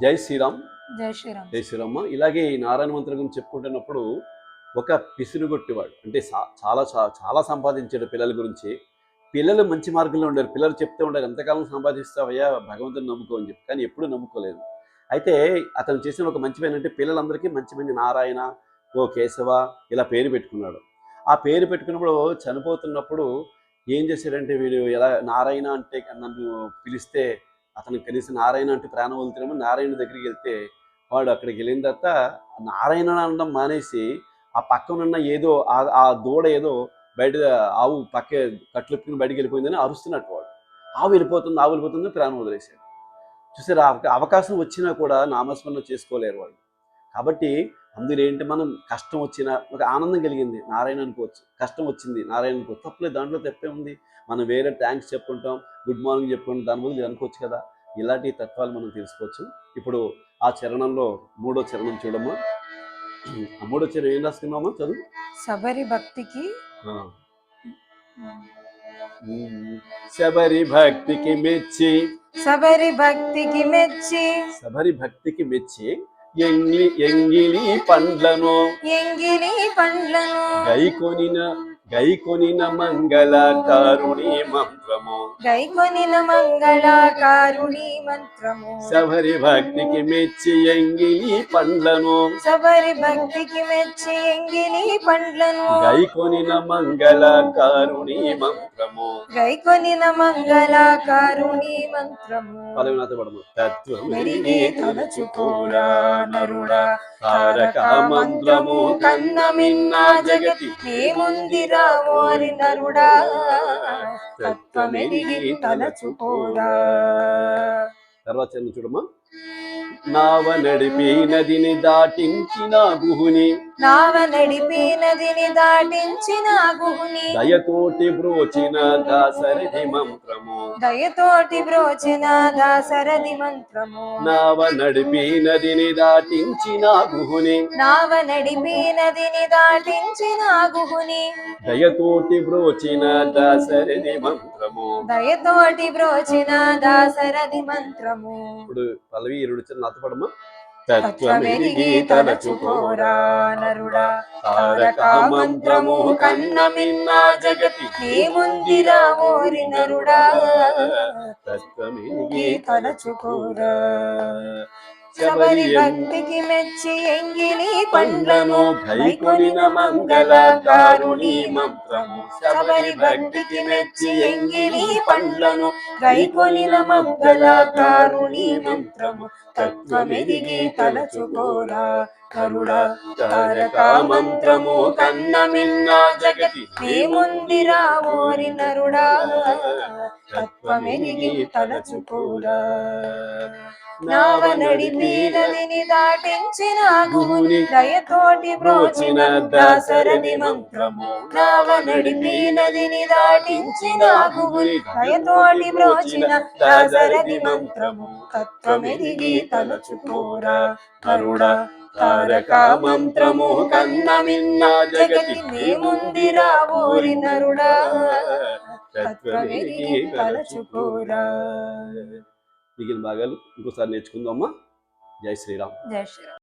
జై శ్రీరామ్. జై శ్రీరామ్. జై శ్రీరామ్మ. ఇలాగే ఈ నారాయణ మంత్రం గురించి చెప్పుకుంటున్నప్పుడు ఒక పిసిరుగొట్టేవాడు అంటే చాలా చాలా సంపాదించాడు పిల్లల గురించి. పిల్లలు మంచి మార్గంలో ఉండారు. పిల్లలు చెప్తూ ఉండారు, ఎంతకాలం సంపాదిస్తావయ్యా భగవంతుని నమ్ముకో అని చెప్పి. కానీ ఎప్పుడూ నమ్ముకోలేదు. అయితే అతను చేసిన ఒక మంచి పని అంటే పిల్లలందరికీ మంచి మంచి నారాయణ, ఓ కేశవ ఇలా పేరు పెట్టుకున్నాడు. ఆ పేరు పెట్టుకున్నప్పుడు చనిపోతున్నప్పుడు ఏం చేశాడంటే వీడు ఎలా నారాయణ అంటే నన్ను పిలిస్తే అతనికి కనీసం నారాయణ అంటే ప్రాణం వదులుతున్నామో నారాయణ దగ్గరికి వెళ్తే వాడు అక్కడికి వెళ్ళిన తర్వాత నారాయణ అనడం మానేసి ఆ పక్కనున్న ఏదో ఆ దూడ ఏదో బయట ఆవు పక్క కట్లెప్పుకుని బయటికి వెళ్ళిపోయిందని అరుస్తున్నట్టు వాడు. ఆవు వెళ్ళిపోతుంది ప్రాణం వదిలేశాడు. చూసారు, అవకాశం వచ్చినా కూడా నామస్మరణ చేసుకోలేరు వాళ్ళు. కాబట్టి అందులో ఏంటి, మనం కష్టం వచ్చినా ఒక ఆనందం కలిగింది నారాయణ అనుకోవచ్చు, కష్టం వచ్చింది నారాయణ అనుకోవచ్చు, తప్పలేదు, దాంట్లో తప్పే ఉంది. మనం వేరే థ్యాంక్స్ చెప్పుకుంటాం, గుడ్ మార్నింగ్ చెప్పుకుంటాం, దాని బదులు అనుకోవచ్చు కదా. ఇలాంటి తత్వాలు మనం తెలుసుకోవచ్చు. ఇప్పుడు ఆ చరణంలో 3వ చరణం చూడమ్మా. ఆ 3వ చరణం ఏం రాసుకున్నామా, చదువు. శబరి భక్తికి శబరి భక్తికి మెచ్చి, శబరి భక్తికి మెచ్చి, శబరి భక్తికి మెచ్చి ఎంగిలి పండ్లను గైకొనిన మంగళకారుణి మంత్రము, శబరి భక్తికి మెచ్చి ఎంగిలి పండ్లను, గైకొనిన మంగళకారుణి మంత్రము, తత్వమెరిగి తలచుకోరా నరుడా, తారక మంత్రము కన్న మిన్న జగతి ఏముందిరా ఓరి నరుడా, తత్వమెరిగి తలచుకోరా. తర్వాత చూడమ్మా. నావ నడిపి నదిని దాటించిన గుహుని, దయతోటి బ్రోచిన దాసరథి మంత్రము, నావ నడిపి నదిని దాటించిన గుహుని, దయతోటి బ్రోచిన దాసరథి మంత్రము, ఇప్పుడు పల్లవి ఇరుడు నాతో పడమ్మా. తత్వమెరిగి తలచుకోరా నరుడా, తారక మంత్రము కన్న మిన్న జగతి ఏముందిరా ఓరి నరుడా, తత్వమెరిగి తలచుకోరా. శబరి భక్తికి మెచ్చి ఎంగిలి పండ్లను గైకొనిన మంగళకారుణి మంత్రము, శబరి భక్తికి మెచ్చి ఎంగిలి పండ్లను గైకొనిన మంగళకారుణి మంత్రము, తత్వమెరిగి తలచుకోరా నరుడా, తారక మంత్రము కన్న మిన్న జగతి ఏముందిరా ఓరి నరుడా, తత్వమెరిగి తలచుకోరా. నావ నడిపి నదిని దాటించిన గుహుని, దయతోటి బ్రోచిన దాసరథి మంత్రము, నావ నడిపి నదిని దాటించిన గుహుని, దయతోటి బ్రోచిన దాసరథి మంత్రము, తత్వమెరిగి తలచుకోరా నరుడా, తారక మంత్రము కన్న మిన్న జగతి ఏముందిరా ఓరి నరుడా, తత్వమెరిగి తలచుకోరా. మిగిలిన భాగాలు ఇంకోసారి నేర్చుకుందామా. జై శ్రీరామ్. జై శ్రీరామ్.